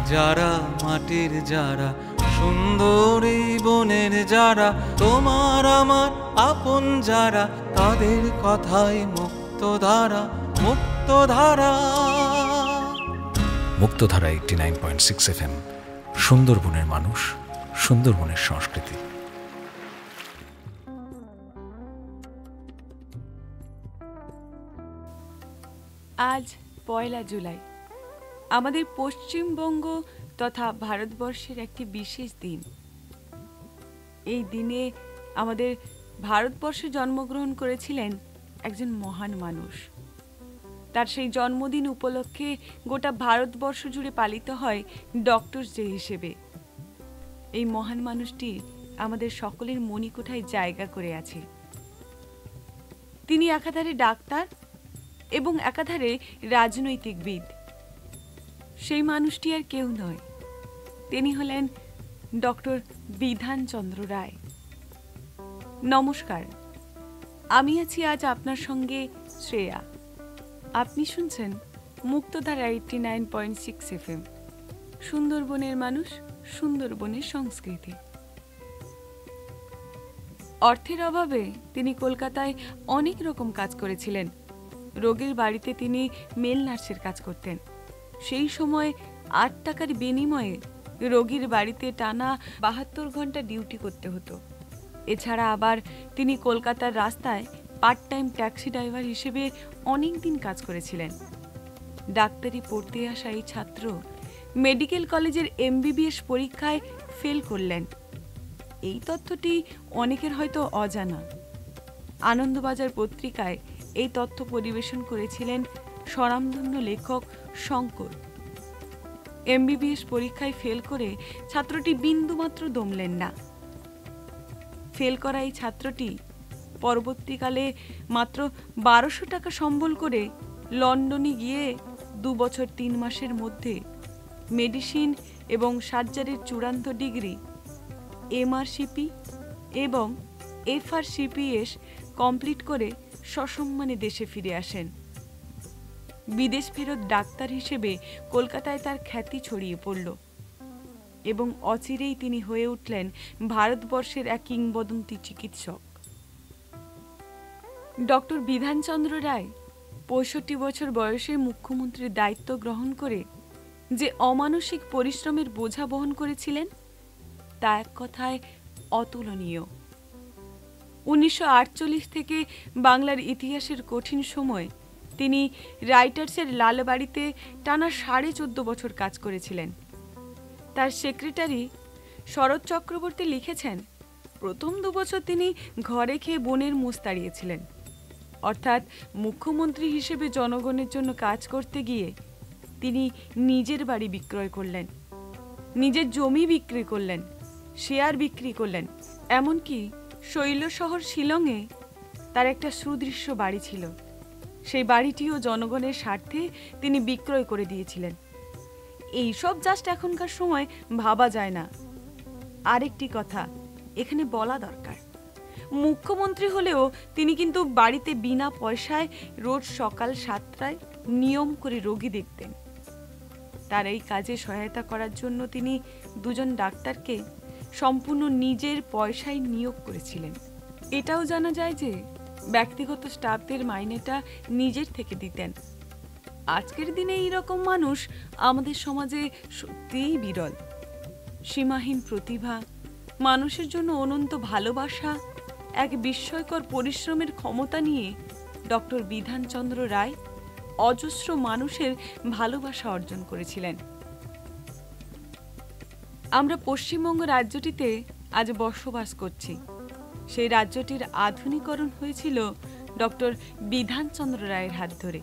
যারা মাটির যারা সুন্দরী বনের যারা তোমার আমার আপন যারা তাদের কথাই মুক্তধারা মুক্তধারা। মুক্তধারা 89.6 FM, সুন্দরবনের মানুষ, সুন্দরবনের সংস্কৃতি। আজ 1 জুলাই, আমাদের পশ্চিমবঙ্গ তথা ভারতবর্ষের একটি বিশেষ দিন। এই দিনে আমাদের ভারতবর্ষে জন্মগ্রহণ করেছিলেন একজন মহান মানুষ। তার সেই জন্মদিন উপলক্ষে গোটা ভারতবর্ষ জুড়ে পালিত হয় ডক্টরস ডে হিসেবে। এই মহান মানুষটি আমাদের সকলের মণিকোঠায় জায়গা করে আছে। তিনি একাধারে ডাক্তার এবং একাধারে রাজনৈতিকবিদ। সেই মানুষটি আর কেউ নয়, তিনি হলেন ডক্টর বিধানচন্দ্র রায়। নমস্কার, আমি আছি আজ আপনার সঙ্গে শ্রেয়া। আপনি শুনছেন মুক্তধারা 89.6 FM, সুন্দরবনের মানুষ, সুন্দরবনের সংস্কৃতি। অর্থের অভাবে তিনি কলকাতায় অনেক রকম কাজ করেছিলেন। রোগীর বাড়িতে তিনি মেল নার্সের কাজ করতেন। সেই সময় 8 টাকার বিনিময়ে রোগীর বাড়িতে টানা 72 ঘন্টা ডিউটি করতে হতো। এছাড়া আবার তিনি কলকাতার রাস্তায় পার্ট টাইম ট্যাক্সি ড্রাইভার হিসেবে অনেক দিন কাজ করেছিলেন। ডাক্তারি পড়তে আসা এই ছাত্র মেডিকেল কলেজের MBBS পরীক্ষায় ফেল করলেন। এই তথ্যটি অনেকের হয়তো অজানা। আনন্দবাজার পত্রিকায় এই তথ্য পরিবেশন করেছিলেন স্বনামধন্য লেখক শঙ্কর। MBBS পরীক্ষায় ফেল করে ছাত্রটি বিন্দুমাত্র দমলেন না। ফেল করা এই ছাত্রটি পরবর্তীকালে মাত্র 1200 টাকা সম্বল করে লন্ডনে গিয়ে 2 বছর 3 মাসের মধ্যে মেডিসিন এবং সার্জারির চূড়ান্ত ডিগ্রি MRCP এবং FRCPS কমপ্লিট করে সসম্মানে দেশে ফিরে আসেন। বিদেশ ফেরত ডাক্তার হিসেবে কলকাতায় তার খ্যাতি ছড়িয়ে পড়ল এবং অচিরেই তিনি হয়ে উঠলেন ভারতবর্ষের এক কিংবদন্তি চিকিৎসক। ডক্টর বিধানচন্দ্র রায় 65 বছর বয়সে মুখ্যমন্ত্রীর দায়িত্ব গ্রহণ করে যে অমানসিক পরিশ্রমের বোঝা বহন করেছিলেন তা এক কথায় অতুলনীয়। 1948 থেকে বাংলার ইতিহাসের কঠিন সময় তিনি রাইটার্সের লালবাড়িতে টানা 14.5 বছর কাজ করেছিলেন। তার সেক্রেটারি শরৎ চক্রবর্তী লিখেছেন, প্রথম 2 বছর তিনি ঘরে খেয়ে বনের মোষ তাড়িয়েছিলেন। অর্থাৎ মুখ্যমন্ত্রী হিসেবে জনগণের জন্য কাজ করতে গিয়ে তিনি নিজের বাড়ি বিক্রয় করলেন, নিজের জমি বিক্রি করলেন, শেয়ার বিক্রি করলেন। এমনকি শৈল শহর শিলংয়ে তার একটা সুদৃশ্য বাড়ি ছিল, সেই বাড়িটিও জনগণের স্বার্থে তিনি বিক্রয় করে দিয়েছিলেন। এইসব জাস্ট এখনকার সময় ভাবা যায় না। আরেকটি কথা এখানে বলা দরকার, মুখ্যমন্ত্রী হলেও তিনি কিন্তু বাড়িতে বিনা পয়সায় রোজ সকাল 7টায় নিয়ম করে রোগী দেখতেন। তার এই কাজে সহায়তা করার জন্য তিনি 2 জন ডাক্তারকে সম্পূর্ণ নিজের পয়সায় নিয়োগ করেছিলেন। এটাও জানা যায় যে ব্যক্তিগত স্টাফদের মাইনেটা নিজের থেকে দিতেন। আজকের দিনে এইরকম মানুষ আমাদের সমাজে সত্যিই বিরল। সীমাহীন প্রতিভা, মানুষের জন্য অনন্ত ভালোবাসা, এক বিস্ময়কর পরিশ্রমের ক্ষমতা নিয়ে ডক্টর বিধানচন্দ্র রায় অজস্র মানুষের ভালোবাসা অর্জন করেছিলেন। আমরা পশ্চিমবঙ্গ রাজ্যটিতে আজ বসবাস করছি। সেই রাজ্যটির আধুনিকরণ হয়েছিল ডক্টর বিধানচন্দ্র রায়ের হাত ধরে।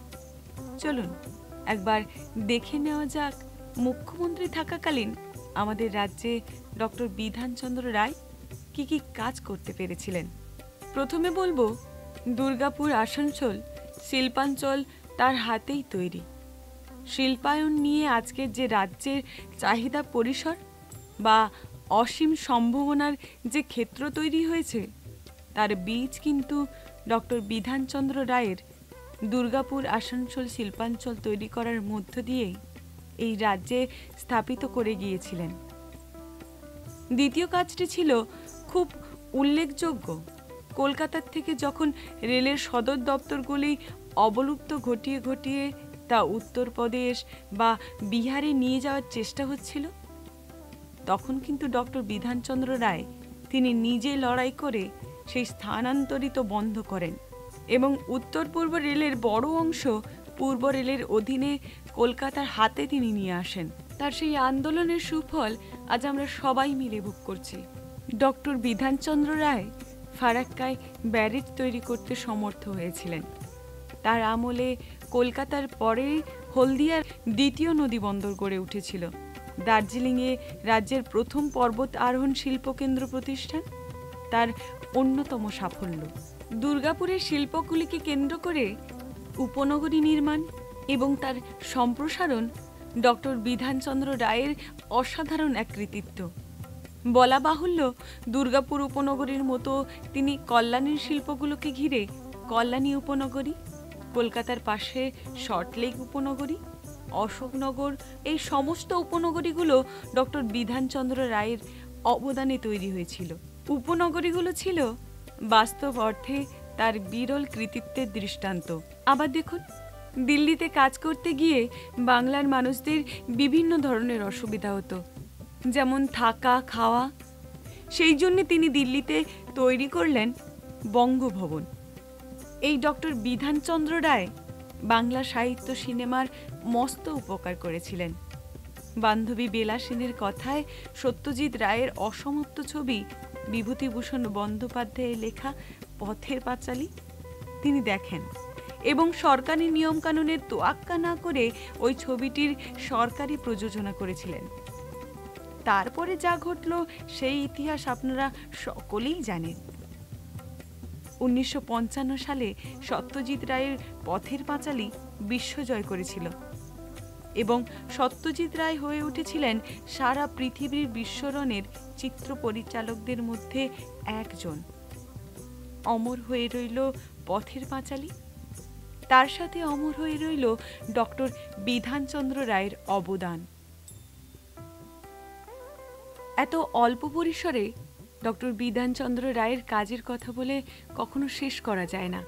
চলুন একবার দেখে নেওয়া যাক মুখ্যমন্ত্রী থাকাকালীন আমাদের রাজ্যে ডক্টর বিধানচন্দ্র রায় কি কি কাজ করতে পেরেছিলেন। প্রথমে বলবো, দুর্গাপুর আসানসোল শিল্পাঞ্চল তার হাতেই তৈরি। শিল্পায়ন নিয়ে আজকের যে রাজ্যের চাহিদা পরিসর বা অসীম সম্ভাবনার যে ক্ষেত্র তৈরি হয়েছে তার বীজ কিন্তু ডক্টর বিধানচন্দ্র রায়ের দুর্গাপুর আসানসোল শিল্পাঞ্চল তৈরি করার মধ্য দিয়েই এই রাজ্যে স্থাপিত করে গিয়েছিলেন। দ্বিতীয় কাজটি ছিল খুব উল্লেখযোগ্য। কলকাতার থেকে যখন রেলের সদর দপ্তরগুলি অবলুপ্ত ঘটিয়ে ঘটিয়ে তা উত্তরপ্রদেশ বা বিহারে নিয়ে যাওয়ার চেষ্টা হচ্ছিল, তখন কিন্তু ডক্টর বিধানচন্দ্র রায় তিনি নিজে লড়াই করে সেই স্থানান্তরিত বন্ধ করেন এবং উত্তর পূর্ব রেলের বড় অংশ পূর্ব রেলের অধীনে কলকাতার হাতে তিনি নিয়ে আসেন। তার সেই আন্দোলনের সুফল আজ আমরা সবাই মিলে ভোগ করছি। ডক্টর বিধানচন্দ্র রায় ফারাক্কায় ব্যারেজ তৈরি করতে সমর্থ হয়েছিলেন। তার আমলে কলকাতার পরে হলদিয়ার দ্বিতীয় নদী বন্দর গড়ে উঠেছিল। দার্জিলিংয়ে রাজ্যের প্রথম পর্বত আরোহণ শিল্পকেন্দ্র প্রতিষ্ঠান তার অন্যতম সাফল্য। দুর্গাপুরের শিল্পগুলিকে কেন্দ্র করে উপনগরী নির্মাণ এবং তার সম্প্রসারণ ডক্টর বিধানচন্দ্র রায়ের অসাধারণ এক কৃতিত্ব। বলা বাহুল্য, দুর্গাপুর উপনগরীর মতো তিনি কল্যাণীর শিল্পগুলোকে ঘিরে কল্যাণী উপনগরী, কলকাতার পাশে শর্টলেক উপনগরী, অশোকনগর, এই সমস্ত উপনগরীগুলো ডক্টর বিধানচন্দ্র রায়ের অবদানে তৈরি হয়েছিল। উপনগরীগুলো ছিল বাস্তব অর্থে তার বিরল কৃতিত্বের দৃষ্টান্ত। আবার দেখুন, দিল্লিতে কাজ করতে গিয়ে বাংলার মানুষদের বিভিন্ন ধরনের অসুবিধা হতো, যেমন থাকা খাওয়া। সেই জন্য তিনি দিল্লিতে তৈরি করলেন বঙ্গভবন। এই ডক্টর বিধানচন্দ্র রায় বাংলা সাহিত্য সিনেমার মস্ত উপকার করেছিলেন। বান্ধবী বেলা সেনের কথায় সত্যজিৎ রায়ের অসমাপ্ত ছবি বিভূতিভূষণ বন্দ্যোপাধ্যায়ের লেখা পথের পাঁচালী তিনি দেখেন এবং সরকারি নিয়মকানুনের তোয়াক্কা না করে ওই ছবিটির সরকারি প্রযোজনা করেছিলেন। তারপরে যা ঘটল সেই ইতিহাস আপনারা সকলেই জানেন। 1955 সালে সত্যজিৎ রায়ের পথের পাঁচালী বিশ্বজয় করেছিল এবং সত্যজিৎ রায় হয়ে উঠেছিলেন সারা পৃথিবীর বিশ্বরণের চিত্র পরিচালকদের মধ্যে একজন। অমর হয়ে রইল পথের পাঁচালী, তার সাথে অমর হয়ে রইল ডক্টর বিধানচন্দ্র রায়ের অবদান। এত অল্প পরিসরে ডক্টর বিধানচন্দ্র রায়ের কাজের কথা বলে কখনো শেষ করা যায় না।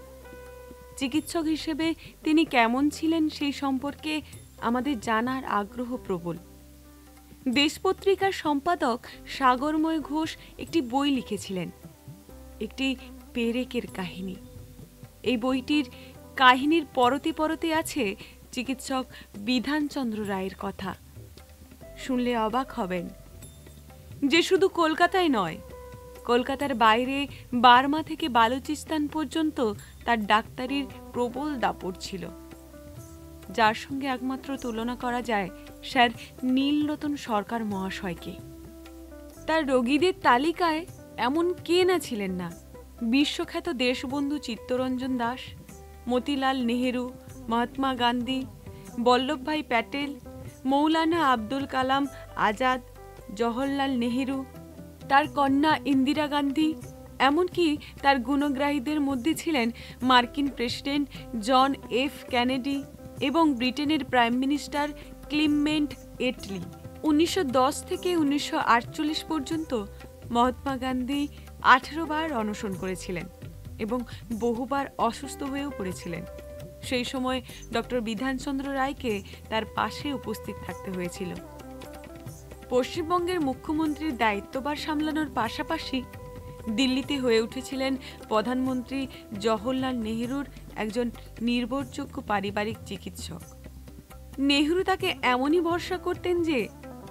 চিকিৎসক হিসেবে তিনি কেমন ছিলেন সেই সম্পর্কে আমাদের জানার আগ্রহ প্রবল। দেশ পত্রিকার সম্পাদক সাগরময় ঘোষ একটি বই লিখেছিলেন, একটি পেরেকের কাহিনী। এই বইটির কাহিনীর পরতে পরতে আছে চিকিৎসক বিধানচন্দ্র রায়ের কথা। শুনলে অবাক হবেন যে শুধু কলকাতায় নয়, কলকাতার বাইরে বার্মা থেকে বালুচিস্তান পর্যন্ত তার ডাক্তারির প্রবল দাপট ছিল, যার সঙ্গে একমাত্র তুলনা করা যায় স্যার নীলরতন সরকার মহাশয়কে। তার রোগীদের তালিকায় এমন কে না ছিলেন না? বিশ্বখ্যাত দেশবন্ধু চিত্তরঞ্জন দাস, মতিলাল নেহেরু, মহাত্মা গান্ধী, বল্লভভাই প্যাটেল, মৌলানা আব্দুল কালাম আজাদ, জওহরলাল নেহেরু, তার কন্যা ইন্দিরা গান্ধী, এমনকি তার গুণগ্রাহীদের মধ্যে ছিলেন মার্কিন প্রেসিডেন্ট জন এফ কেনেডি এবং ব্রিটেনের প্রাইম মিনিস্টার ক্লিমেন্ট এটলি। 1910 থেকে 1948 পর্যন্ত মহাত্মা গান্ধী 18 বার অনশন করেছিলেন এবং বহুবার অসুস্থ হয়েও পড়েছিলেন। সেই সময় ডক্টর বিধানচন্দ্র রায়কে তার পাশে উপস্থিত থাকতে হয়েছিল। পশ্চিমবঙ্গের মুখ্যমন্ত্রীর দায়িত্বভার সামলানোর পাশাপাশি দিল্লিতে হয়ে উঠেছিলেন প্রধানমন্ত্রী জওহরলাল নেহেরুর একজন নির্ভরযোগ্য পারিবারিক চিকিৎসক। নেহেরু তাকে এমনই ভরসা করতেন যে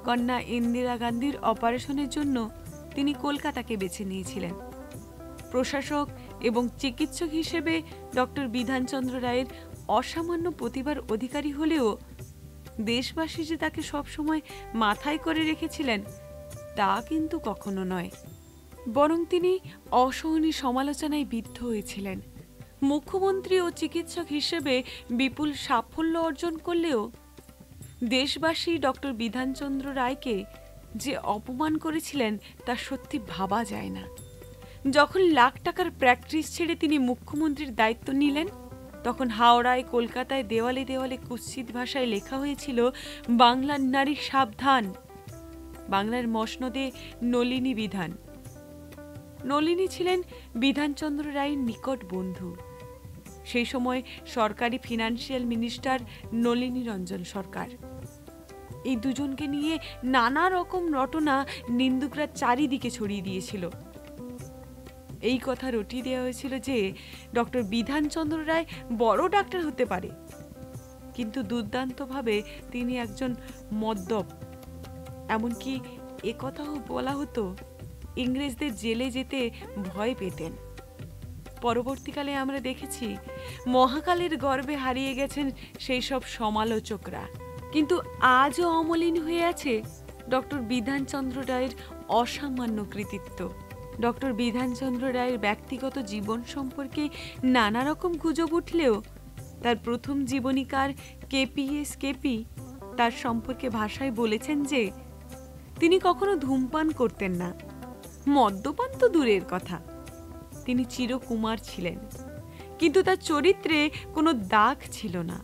কন্যা ইন্দিরা গান্ধীর অপারেশনের জন্য তিনি কলকাতাকে বেছে নিয়েছিলেন। প্রশাসক এবং চিকিৎসক হিসেবে ডক্টর বিধানচন্দ্র রায়ের অসামান্য প্রতিভার অধিকারী হলেও দেশবাসী যে তাকে সবসময় মাথায় করে রেখেছিলেন তা কিন্তু কখনো নয়, বরং তিনি অসহনীয় সমালোচনায় বিদ্ধ হয়েছিলেন। মুখ্যমন্ত্রী ও চিকিৎসক হিসেবে বিপুল সাফল্য অর্জন করলেও দেশবাসী ডক্টর বিধানচন্দ্র রায়কে যে অপমান করেছিলেন তা সত্যি ভাবা যায় না। যখন লাখ টাকার প্র্যাকটিস ছেড়ে তিনি মুখ্যমন্ত্রীর দায়িত্ব নিলেন, তখন হাওড়ায়, কলকাতায় দেওয়ালে দেওয়ালে কুৎসিত ভাষায় লেখা হয়েছিল, বাংলার নারী সাবধান। বাংলার মসনদে নলিনী বিধান। নলিনী ছিলেন বিধানচন্দ্র রায়ের নিকট বন্ধু। সেই সময় সরকারি ফিনান্সিয়াল মিনিস্টার নলিনী রঞ্জন সরকার। এই দুজনকে নিয়ে নানা রকম রটনা নিন্দুকরা চারিদিকে ছড়িয়ে দিয়েছিল। এই কথা রটিয়ে দেওয়া হয়েছিল যে ডক্টর বিধানচন্দ্র রায় বড় ডাক্তার হতে পারে, কিন্তু দুর্দান্তভাবে তিনি একজন মদ্যপ। এমনকি একথাও বলা হতো, ইংরেজদের জেলে যেতে ভয় পেতেন। পরবর্তীকালে আমরা দেখেছি মহাকালের গর্ভে হারিয়ে গেছেন সেই সব সমালোচকরা, কিন্তু আজও অমলিন হয়ে আছে ডক্টর বিধানচন্দ্র রায়ের অসামান্য কৃতিত্ব। ডক্টর বিধানচন্দ্র রায়ের ব্যক্তিগত জীবন সম্পর্কে নানা রকম গুজব উঠলেও তার প্রথম জীবনীকার কেপিএস কেপি তার সম্পর্কে ভাষায় বলেছেন যে তিনি কখনো ধূমপান করতেন না, মদ্যপান তো দূরের কথা, তিনি চিরকুমার ছিলেন, কিন্তু তার চরিত্রে কোনো দাগ ছিল না।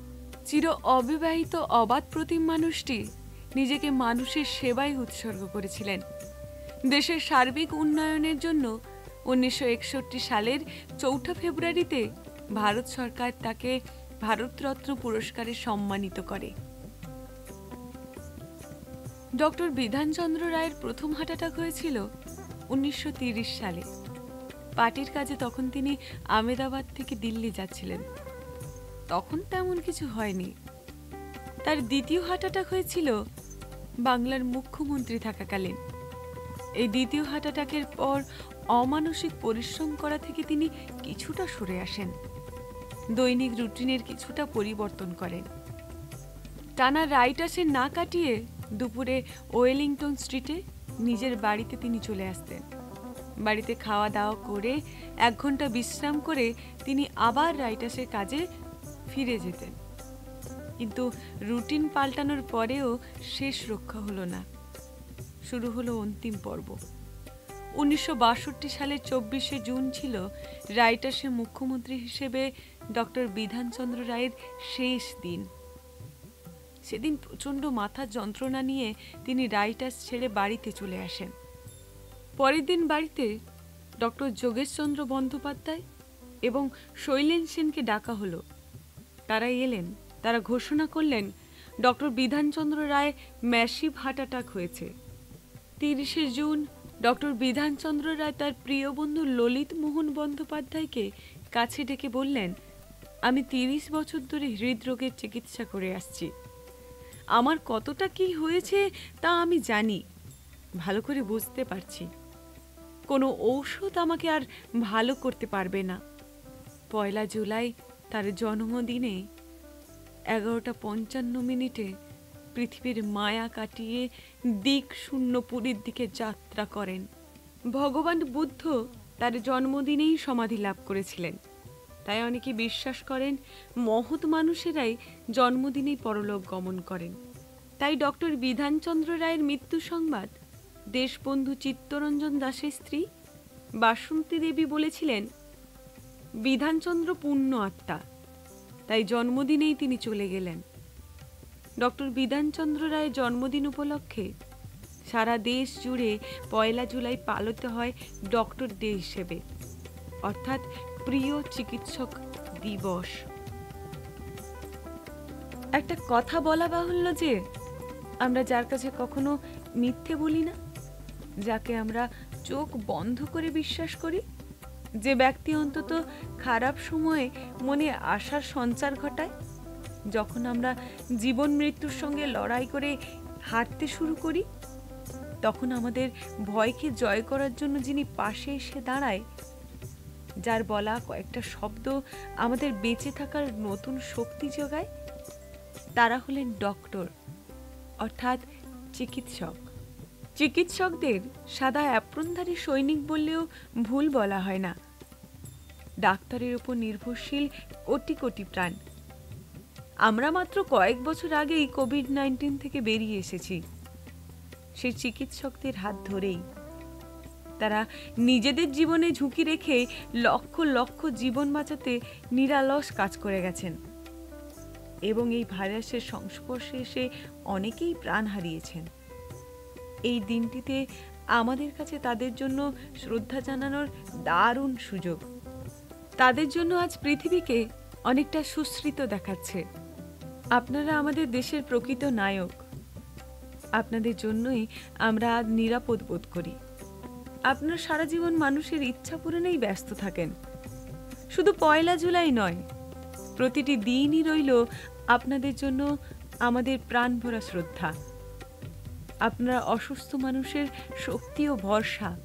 চির অবিবাহিত অবাধ প্রতিম মানুষটি নিজেকে মানুষের সেবায় উৎসর্গ করেছিলেন। দেশের সার্বিক উন্নয়নের জন্য 1961 সালের 4 ফেব্রুয়ারিতে ভারত সরকার তাকে ভারতরত্ন পুরস্কারে সম্মানিত করে। ডক্টর বিধানচন্দ্র রায়ের প্রথম হার্ট অ্যাটাক হয়েছিল 1930 সালে। পার্টির কাজে তখন তিনি আহমেদাবাদ থেকে দিল্লি যাচ্ছিলেন। তখন তেমন কিছু হয়নি। তার দ্বিতীয় হার্ট অ্যাটাক হয়েছিল বাংলার মুখ্যমন্ত্রী থাকাকালীন। এই দ্বিতীয় হার্ট অ্যাটাকের পর অমানসিক পরিশ্রম করা থেকে তিনি কিছুটা সরে আসেন, দৈনিক রুটিনের কিছুটা পরিবর্তন করেন। টানা রাইটার্সে না কাটিয়ে দুপুরে ওয়েলিংটন স্ট্রিটে নিজের বাড়িতে তিনি চলে আসতেন। বাড়িতে খাওয়া দাওয়া করে 1 ঘন্টা বিশ্রাম করে তিনি আবার রাইটার্সের কাজে ফিরে যেতেন। কিন্তু রুটিন পাল্টানোর পরেও শেষ রক্ষা হলো না। শুরু হলো অন্তিম পর্ব। 1962 সালের 24শে জুন ছিল রাইটার্সের মুখ্যমন্ত্রী হিসেবে ডক্টর বিধানচন্দ্র রায়ের শেষ দিন। সেদিন প্রচণ্ড মাথার যন্ত্রণা নিয়ে তিনি রাইটার্স ছেড়ে বাড়িতে চলে আসেন। পরের দিন বাড়িতে ডক্টর যোগেশচন্দ্র বন্দ্যোপাধ্যায় এবং শৈলেন সেনকে ডাকা হলো। তারা এলেন। তারা ঘোষণা করলেন ডক্টর বিধানচন্দ্র রায় ম্যাসিভ হার্ট অ্যাটাক হয়েছে। 30শে জুন ডক্টর বিধানচন্দ্র রায় তার প্রিয় বন্ধু ললিত মোহন বন্দ্যোপাধ্যায়কে কাছে ডেকে বললেন, আমি 30 বছর ধরে হৃদরোগের চিকিৎসা করে আসছি। আমার কতটা কি হয়েছে তা আমি জানি, ভালো করে বুঝতে পারছি। কোনো ঔষধ আমাকে আর ভালো করতে পারবে না। 1 জুলাই তার জন্মদিনে 11:55 পৃথিবীর মায়া কাটিয়ে দিক শূন্য পুরীর দিকে যাত্রা করেন। ভগবান বুদ্ধ তার জন্মদিনেই সমাধি লাভ করেছিলেন। তাই অনেকে বিশ্বাস করেন মহৎ মানুষেরাই জন্মদিনেই পরলোক গমন করেন। তাই ডক্টর বিধানচন্দ্র রায়ের মৃত্যু সংবাদ দেশবন্ধু চিত্তরঞ্জন দাসের স্ত্রী বাসন্তী দেবী বলেছিলেন, বিধানচন্দ্র পুণ্য আত্মা, তাই জন্মদিনেই তিনি চলে গেলেন। ডক্টর বিধানচন্দ্র রায়ের জন্মদিন উপলক্ষে সারা দেশ জুড়ে 1 জুলাই পালিত হয় ডক্টর ডে হিসেবে, অর্থাৎ প্রিয় চিকিৎসক দিবস। একটা কথা বলা বাহুল্য যে আমরা যার কাছে কখনো মিথ্যে বলি না, যাকে আমরা চোখ বন্ধ করে বিশ্বাস করি, যে ব্যক্তি অন্তত খারাপ সময়ে মনে আশার সঞ্চার ঘটায়, যখন আমরা জীবন মৃত্যুর সঙ্গে লড়াই করে হাঁটতে শুরু করি, তখন আমাদের ভয়কে জয় করার জন্য যিনি পাশে এসে দাঁড়ায়, যার বলা কয়েকটা শব্দ আমাদের বেঁচে থাকার নতুন শক্তি যোগায়, তারা হলেন ডক্টর, অর্থাৎ চিকিৎসক। চিকিৎসকদের সাদা অ্যাপ্রনধারী সৈনিক বললেও ভুল বলা হয় না। ডাক্তারের উপর নির্ভরশীল কোটি কোটি প্রাণ। আমরা মাত্র কয়েক বছর আগেই কোভিড-19 থেকে বেরিয়ে এসেছি, সেই চিকিৎসকদের হাত ধরেই। তারা নিজেদের জীবনে ঝুঁকি রেখে লক্ষ লক্ষ জীবন বাঁচাতে নিরলস কাজ করে গেছেন এবং এই ভাইরাসের সংস্পর্শে এসে অনেকেই প্রাণ হারিয়েছেন। এই দিনটিতে আমাদের কাছে তাদের জন্য শ্রদ্ধা জানানোর দারুণ সুযোগ। তাদের জন্য আজ পৃথিবীকে অনেকটা সুশ্রিত দেখাচ্ছে। আপনারা আমাদের দেশের প্রকৃত নায়ক। আপনাদের জন্যই আমরা আজ নিরাপদ বোধ করি। আপনারা সারা জীবন মানুষের ইচ্ছা পূরণেই ব্যস্ত থাকেন। শুধু 1 জুলাই নয়, প্রতিটি দিনই রইল আপনাদের জন্য আমাদের প্রাণভরা শ্রদ্ধা। আপনারা অসুস্থ মানুষের শক্তি ও ভরসা।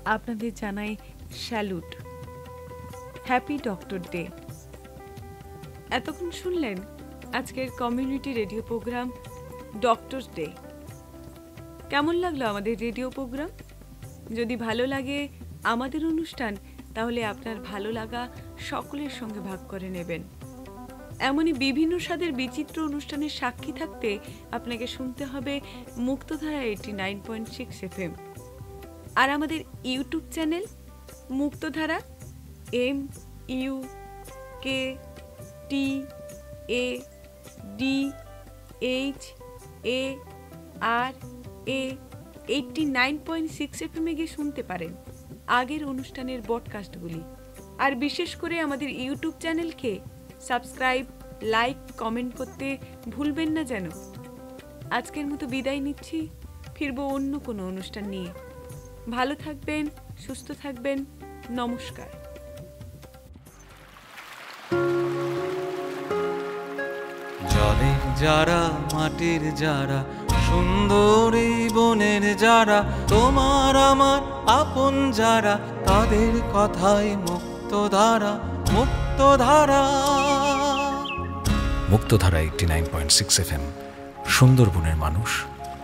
আপনাদের জানাই স্যালুট। Happy doctor day. এতক্ষণ শুনলেন আজকের community radio programme doctor day. কেমন লাগলো আমাদের রেডিও প্রোগ্রাম? যদি ভালো লাগে আমাদের অনুষ্ঠান, তাহলে আপনার ভালো লাগা সকলের সঙ্গে ভাগ করে নেবেন। এমনই বিভিন্ন স্বাদের বিচিত্র অনুষ্ঠানের সাক্ষী থাকতে আপনাকে শুনতে হবে মুক্তধারা 89.6 FM আর আমাদের ইউটিউব চ্যানেল মুক্তধারা MUKTADHARA 89.6 FM গিয়ে শুনতে পারেন আগের অনুষ্ঠানের ব্রডকাস্টগুলি। আর বিশেষ করে আমাদের ইউটিউব চ্যানেলকে সাবস্ক্রাইব, লাইক, কমেন্ট করতে ভুলবেন না যেন। আজকের মতো বিদায় নিচ্ছি, ফিরবো অন্য কোনো অনুষ্ঠান নিয়ে। ভালো থাকবেন, সুস্থ থাকবেন। নমস্কার। জলের যারা, মাটির যারা, সুন্দর এই বনের যারা, তোমার আমার আপন যারা, তাদের কথাই মুক্তধারা, মুক্তধারা। মুক্তধারা 89.6 FM, সুন্দরবনের মানুষ,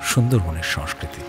সুন্দরবনের সংস্কৃতি।